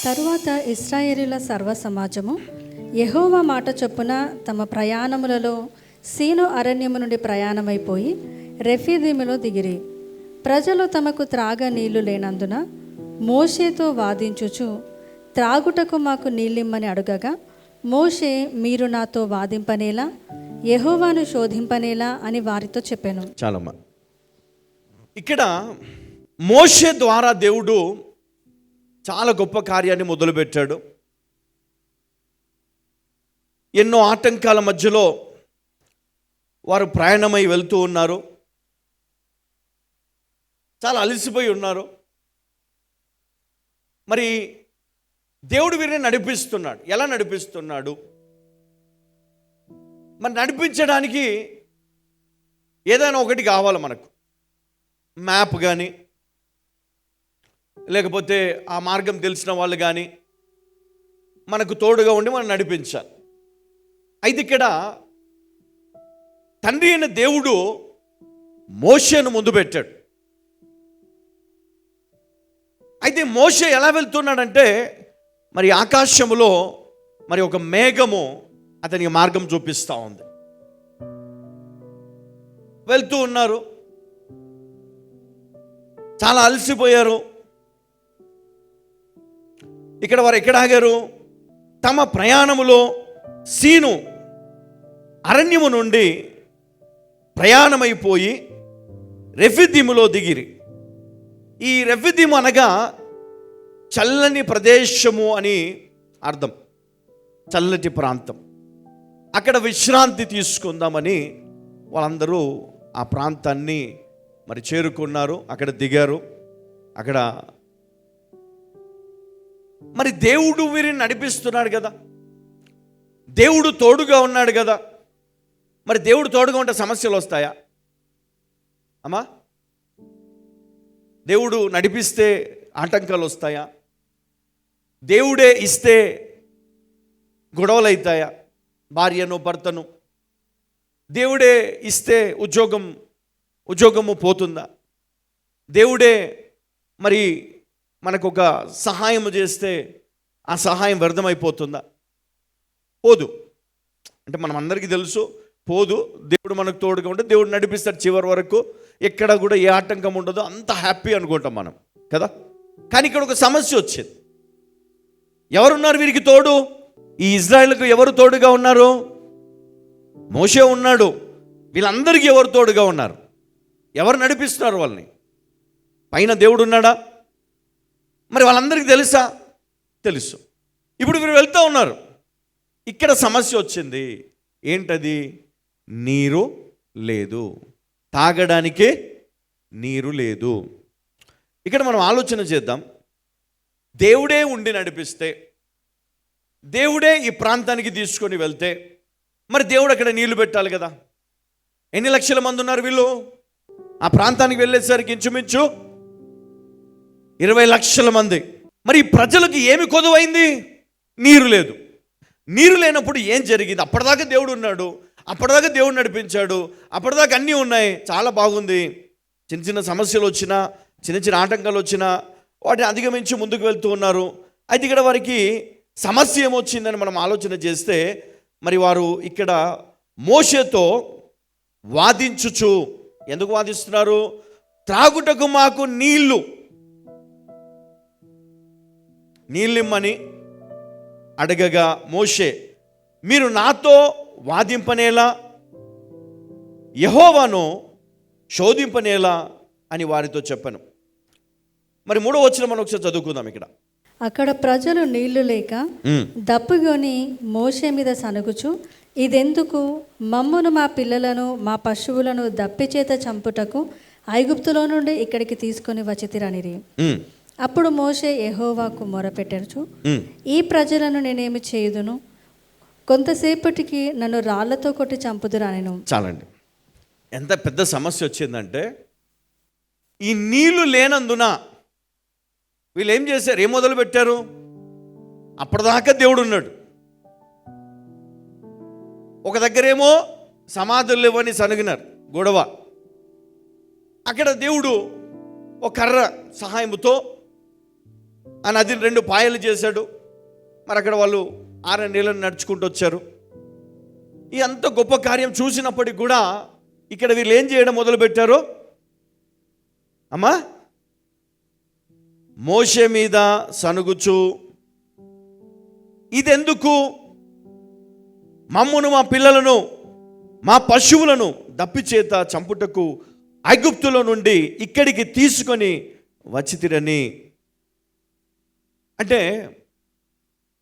తరువాత ఇశ్రాయేలీయుల సర్వ సమాజము యెహోవా మాట చొప్పున తమ ప్రయాణములలో సీను అరణ్యము నుండి ప్రయాణమైపోయి రెఫీదీములో దిగిరి. ప్రజలు తమకు త్రాగ నీళ్లు లేనందున మోషేతో వాదించుచు త్రాగుటకు మాకు నీళ్ళిమ్మని అడుగగా, మోషే మీరు నాతో వాదింపనేలా, యెహోవాను శోధింపనేలా అని వారితో చెప్పాను. చాలమ్మా. ఇక్కడ మోషే ద్వారా దేవుడు చాలా గొప్ప కార్యాన్ని మొదలుపెట్టాడు. ఎన్నో ఆటంకాల మధ్యలో వారు ప్రయాణమై వెళ్తూ ఉన్నారు. చాలా అలసిపోయి ఉన్నారు. మరి దేవుడు వీరిని నడిపిస్తున్నాడు. ఎలా నడిపిస్తున్నాడు? మరి నడిపించడానికి ఏదైనా ఒకటి కావాలి మనకు. మ్యాప్ కానీ, లేకపోతే ఆ మార్గం తెలిసిన వాళ్ళు కానీ మనకు తోడుగా ఉండి మనం నడిపించాలి. అయితే ఇక్కడ తండ్రి అయిన దేవుడు మోషేను ముందు పెట్టాడు. అయితే మోషే ఎలా వెళ్తున్నాడంటే, మరి ఆకాశములో మరి ఒక మేఘము అతనికి మార్గం చూపిస్తూ ఉంది. వెళ్తూ ఉన్నారు, చాలా అలసిపోయారు. ఇక్కడ వారు ఎక్కడ ఆగారు? తమ ప్రయాణములో సీను అరణ్యము నుండి ప్రయాణమైపోయి రెఫీదీములో దిగిరి. ఈ రెఫీదీము అనగా చల్లని ప్రదేశము అని అర్థం, చల్లటి ప్రాంతం. అక్కడ విశ్రాంతి తీసుకుందామని వాళ్ళందరూ ఆ ప్రాంతాన్ని మరి చేరుకున్నారు. అక్కడ దిగారు. అక్కడ మరి దేవుడు వీరిని నడిపిస్తున్నాడు కదా, దేవుడు తోడుగా ఉన్నాడు కదా. మరి దేవుడు తోడుగా ఉంటే సమస్యలు వస్తాయా అమ్మా? దేవుడు నడిపిస్తే ఆటంకాలు వస్తాయా? దేవుడే ఇస్తే గొడవలు అవుతాయా? భార్యను భర్తను దేవుడే ఇస్తే ఉద్యోగము పోతుందా? దేవుడే మరి మనకు ఒక సహాయం చేస్తే ఆ సహాయం వ్యర్థమైపోతుందా? పోదు. అంటే మనం అందరికీ తెలుసు, పోదు. దేవుడు మనకు తోడుగా ఉంటే దేవుడు నడిపిస్తాడు చివరి వరకు. ఎక్కడ కూడా ఏ ఆటంకం ఉండదు, అంత హ్యాపీ అనుకుంటాం మనం కదా. కానీ ఇక్కడ ఒక సమస్య వచ్చింది. ఎవరున్నారు వీరికి తోడు? ఈ ఇజ్రాయేలుకు ఎవరు తోడుగా ఉన్నారు? మోషే ఉన్నాడు. వీళ్ళందరికీ ఎవరు తోడుగా ఉన్నారు? ఎవరు నడిపిస్తున్నారు వాళ్ళని? పైన దేవుడు ఉన్నాడా? మరి వాళ్ళందరికీ తెలుసా? తెలుసు. ఇప్పుడు వీరు వెళ్తూ ఉన్నారు. ఇక్కడ సమస్య వచ్చింది. ఏంటది? నీరు లేదు, తాగడానికి నీరు లేదు. ఇక్కడ మనం ఆలోచన చేద్దాం. దేవుడే ఉండి నడిపిస్తే, దేవుడే ఈ ప్రాంతానికి తీసుకొని వెళ్తే, మరి దేవుడు అక్కడ నీళ్లు పెట్టాలి కదా. ఎన్ని లక్షల మంది ఉన్నారు వీళ్ళు? ఆ ప్రాంతానికి వెళ్ళేసరికి ఇంచుమించు 20 లక్షల మంది. మరి ఈ ప్రజలకు ఏమి కొదువైంది? నీరు లేదు. నీరు లేనప్పుడు ఏం జరిగింది? అప్పటిదాకా దేవుడు ఉన్నాడు, అప్పటిదాకా దేవుడు నడిపించాడు, అప్పటిదాకా అన్నీ ఉన్నాయి, చాలా బాగుంది. చిన్న చిన్న సమస్యలు వచ్చినా, చిన్న చిన్న ఆటంకాలు వచ్చినా వాటిని అధిగమించి ముందుకు వెళ్తూ ఉన్నారు. అయితే ఇక్కడ వారికి సమస్య ఏమొచ్చిందని మనం ఆలోచన చేస్తే, మరి వారు ఇక్కడ మోషేతో వాదించుచు, ఎందుకు వాదిస్తున్నారు? త్రాగుటకు మాకు నీళ్ళిమ్మని అడగగా, మోషే మీరు నాతో వాదింపనేలా, యెహోవాను శోధింపనేలా అని వారితో చెప్పాను. మరి 3వ వచనం మనం ఒకసారి చదువుకుందాం. ఇక్కడ అక్కడ ప్రజలు నీళ్లు లేక దప్పుకొని మోషే మీద సనుగుచు, ఇదెందుకు? మమ్మును మా పిల్లలను మా పశువులను దప్పి చేత చంపుటకు ఐగుప్తులో నుండి ఇక్కడికి తీసుకొని వచ్చితిరనిరి. అప్పుడు మోషే యెహోవాకు మొరపెట్టరుచు, ఈ ప్రజలను నేనేమి చేయుదును? కొంతసేపటికి నన్ను రాళ్లతో కొట్టి చంపుదురనెను. చాలండి. ఎంత పెద్ద సమస్య వచ్చిందంటే, ఈ నీళ్లు లేనందున వీళ్ళు ఏం చేశారు? ఏం మొదలు పెట్టారు? అప్పటిదాకా దేవుడు ఉన్నాడు. ఒక దగ్గరేమో సమాధులు లేవని సనుగినారు, గొడవ. అక్కడ దేవుడు ఒక కర్ర సహాయముతో ఆ నదిని 2 పాయలు చేశాడు. మరి అక్కడ వాళ్ళు 6 నెలలు నడుచుకుంటూ వచ్చారు. ఈ అంత గొప్ప కార్యం చూసినప్పటికి కూడా ఇక్కడ వీళ్ళు ఏం చేయడం మొదలుపెట్టారు అమ్మా? మోషే మీద సనుగుచు, ఇదెందుకు? మమ్మును, మా పిల్లలను, మా పశువులను దప్పిచేత చంపుటకు ఐగుప్తులో నుండి ఇక్కడికి తీసుకొని వచ్చితిరని. అంటే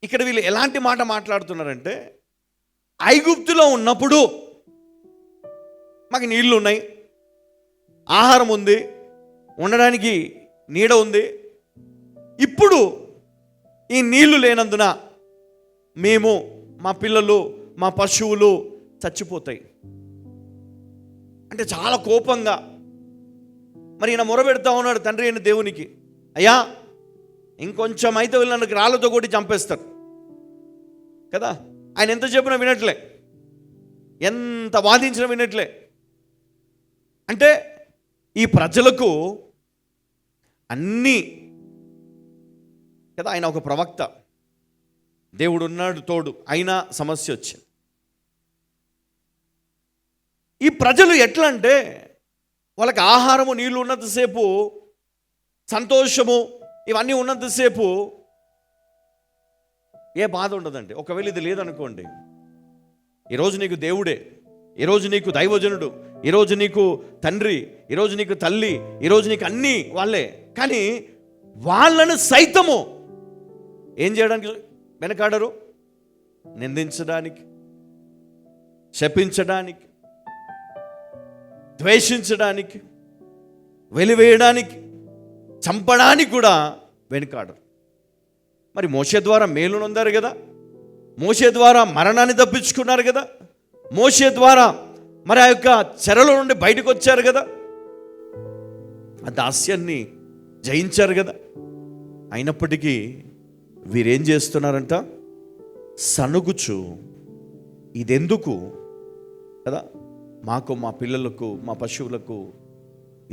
ఇక్కడ వీళ్ళు ఎలాంటి మాట మాట్లాడుతున్నారంటే, ఐగుప్తులో ఉన్నప్పుడు మాకు నీళ్లు ఉన్నాయి, ఆహారం ఉంది, ఉండడానికి నీడ ఉంది. ఇప్పుడు ఈ నీళ్లు లేనందున మేము, మా పిల్లలు, మా పశువులు చచ్చిపోతాయి. అంటే చాలా కోపంగా మరి ఈయన మొరబెడతా ఉన్నాడు తండ్రి అయిన దేవునికి. అయ్యా, ఇంకొంచెం అయితే వీళ్ళకి రాళ్ళతో కొట్టి చంపేస్తారు కదా. ఆయన ఎంత చెప్పినా వినట్లే, ఎంత వాదించినా వినట్లే. అంటే ఈ ప్రజలకు అన్నీ కదా, ఆయన ఒక ప్రవక్త, దేవుడు ఉన్నాడు తోడు, అయినా సమస్య వచ్చింది. ఈ ప్రజలు ఎట్లా అంటే, వాళ్ళకి ఆహారము, నీళ్ళు ఉన్నంతసేపు, సంతోషము ఇవన్నీ ఉన్నంతసేపు ఏ బాధ ఉండదండి. ఒకవేళ ఇది లేదనుకోండి, ఈరోజు నీకు దేవుడే, ఈరోజు నీకు దైవజనుడు, ఈరోజు నీకు తండ్రి, ఈరోజు నీకు తల్లి, ఈరోజు నీకు అన్నీ వాళ్ళే. కానీ వాళ్ళను సైతము ఏం చేయడానికి వెనకాడరు? నిందించడానికి, శపించడానికి, ద్వేషించడానికి, వెలివేయడానికి, చంపడానికి కూడా వెనుకాడరు. మరి మోషే ద్వారా మేలు నొందారు కదా, మోషే ద్వారా మరణాన్ని తప్పించుకున్నారు కదా, మోషే ద్వారా మరి ఆ యొక్క చెరలో నుండి బయటకు వచ్చారు కదా, ఆ దాస్యాన్ని జయించారు కదా. అయినప్పటికీ వీరేం చేస్తున్నారంట? సనుగుచు, ఇదెందుకు కదా, మాకు, మా పిల్లలకు, మా పశువులకు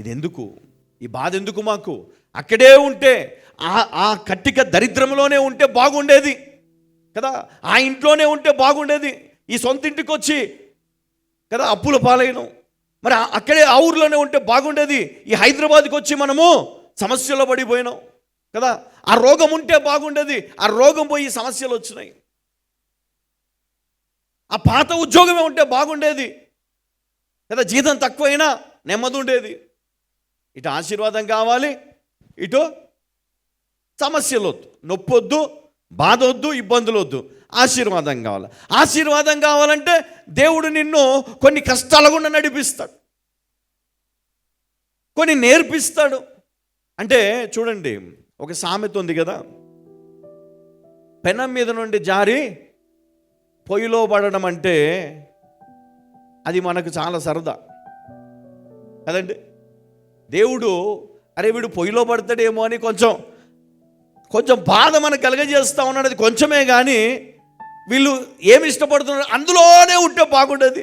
ఇదెందుకు? ఈ బాధ ఎందుకు మాకు? అక్కడే ఉంటే, ఆ కట్టిక దరిద్రంలోనే ఉంటే బాగుండేది కదా, ఆ ఇంట్లోనే ఉంటే బాగుండేది. ఈ సొంత ఇంటికి వచ్చి కదా అప్పుల పాలైన, మరి అక్కడే ఆ ఊర్లోనే ఉంటే బాగుండేది. ఈ హైదరాబాద్కి వచ్చి మనము సమస్యలో పడిపోయినాం కదా. ఆ రోగం ఉంటే బాగుండేది, ఆ రోగం పోయి సమస్యలు వచ్చినాయి. ఆ పాత ఉద్యోగమే ఉంటే బాగుండేది కదా, జీతం తక్కువైనా నెమ్మది ఉండేది. ఇటు ఆశీర్వాదం కావాలి, ఇటు సమస్యలు వద్దు, నొప్పి వద్దు, బాధ వద్దు, ఇబ్బందులు వద్దు, ఆశీర్వాదం కావాలి. ఆశీర్వాదం కావాలంటే దేవుడు నిన్ను కొన్ని కష్టాల గుండా నడిపిస్తాడు, కొన్ని నేర్పిస్తాడు. అంటే చూడండి, ఒక సామెత ఉంది కదా, పెనం మీద నుండి జారి పొయ్యిలో పడడం అంటే అది మనకు చాలా సరదా కదండి. దేవుడు అరే వీడు పొయ్యిలో పడతాడేమో అని కొంచెం బాధ మనకు కలగజేస్తా ఉన్నాడు. అది కొంచెమే, కానీ వీళ్ళు ఏమి ఇష్టపడుతున్నారు? అందులోనే ఉంటే బాగుండేది,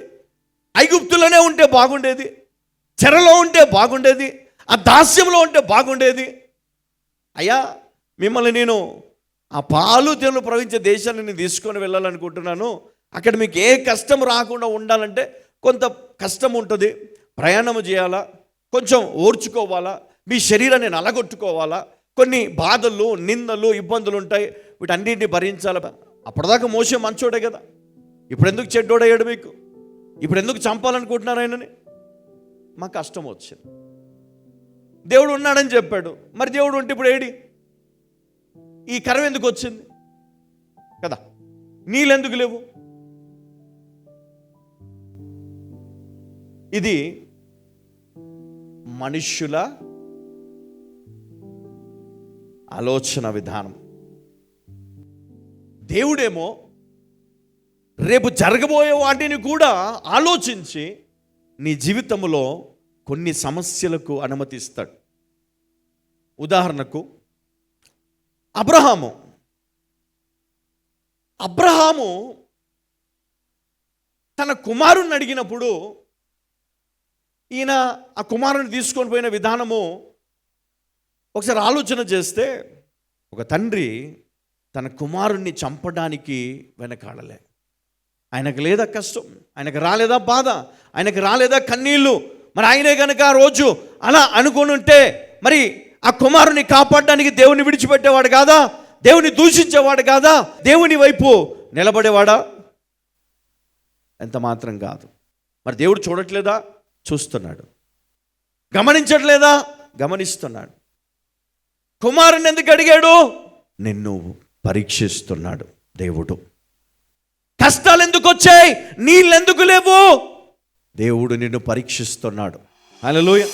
ఐగుప్తులోనే ఉంటే బాగుండేది, చెరలో ఉంటే బాగుండేది, ఆ దాస్యంలో ఉంటే బాగుండేది. అయ్యా, మిమ్మల్ని నేను ఆ పాలు తేనెలు ప్రవహించే దేశాన్ని నేను తీసుకొని వెళ్ళాలనుకుంటున్నాను. అక్కడ మీకు ఏ కష్టం రాకుండా ఉండాలంటే కొంత కష్టం ఉంటుంది, ప్రయాణం చేయాలా, కొంచెం ఓర్చుకోవాలా, మీ శరీరాన్ని నలగొట్టుకోవాలా, కొన్ని బాధలు, నిందలు, ఇబ్బందులు ఉంటాయి, వీటన్నింటినీ భరించాలి. అప్పటిదాకా మోసే మంచోడే కదా, ఇప్పుడు ఎందుకు చెడ్డోడయ్యాడు మీకు? ఇప్పుడు ఎందుకు చంపాలనుకుంటున్నారు ఆయనని? మా కష్టం వచ్చింది, దేవుడు ఉన్నాడని చెప్పాడు. మరి దేవుడు ఉంటే ఇప్పుడు ఏడి? ఈ కరం ఎందుకు వచ్చింది కదా, నీళ్ళు ఎందుకు లేవు? ఇది మనుష్యుల ఆలోచన విధానం. దేవుడేమో రేపు జరగబోయే వాటిని కూడా ఆలోచించి నీ జీవితంలో కొన్ని సమస్యలకు అనుమతిస్తాడు. ఉదాహరణకు అబ్రహాము తన కుమారుణ్ణి అడిగినప్పుడు ఈయన ఆ కుమారుని తీసుకొని పోయిన విధానము ఒకసారి ఆలోచన చేస్తే, ఒక తండ్రి తన కుమారుణ్ణి చంపడానికి వెనకాడలే. ఆయనకు లేదా కష్టం, ఆయనకు రాలేదా బాధ, ఆయనకు రాలేదా కన్నీళ్ళు? మరి ఆయనే కనుక ఆ రోజు అలా అనుకుని ఉంటే మరి ఆ కుమారుని కాపాడడానికి దేవుని విడిచిపెట్టేవాడు కాదా? దేవుని దూషించేవాడు కాదా? దేవుని వైపు నిలబడేవాడా? ఎంత మాత్రం కాదు. మరి దేవుడు చూడట్లేదా? చూస్తున్నాడు. గమనించట్లేదా? గమనిస్తున్నాడు. కుమారుని ఎందుకు అడిగాడు? నిన్ను పరీక్షిస్తున్నాడు దేవుడు. కష్టాలు ఎందుకు వచ్చాయి? నీళ్ళు ఎందుకు లేవు? దేవుడు నిన్ను పరీక్షిస్తున్నాడు. హల్లెలూయా.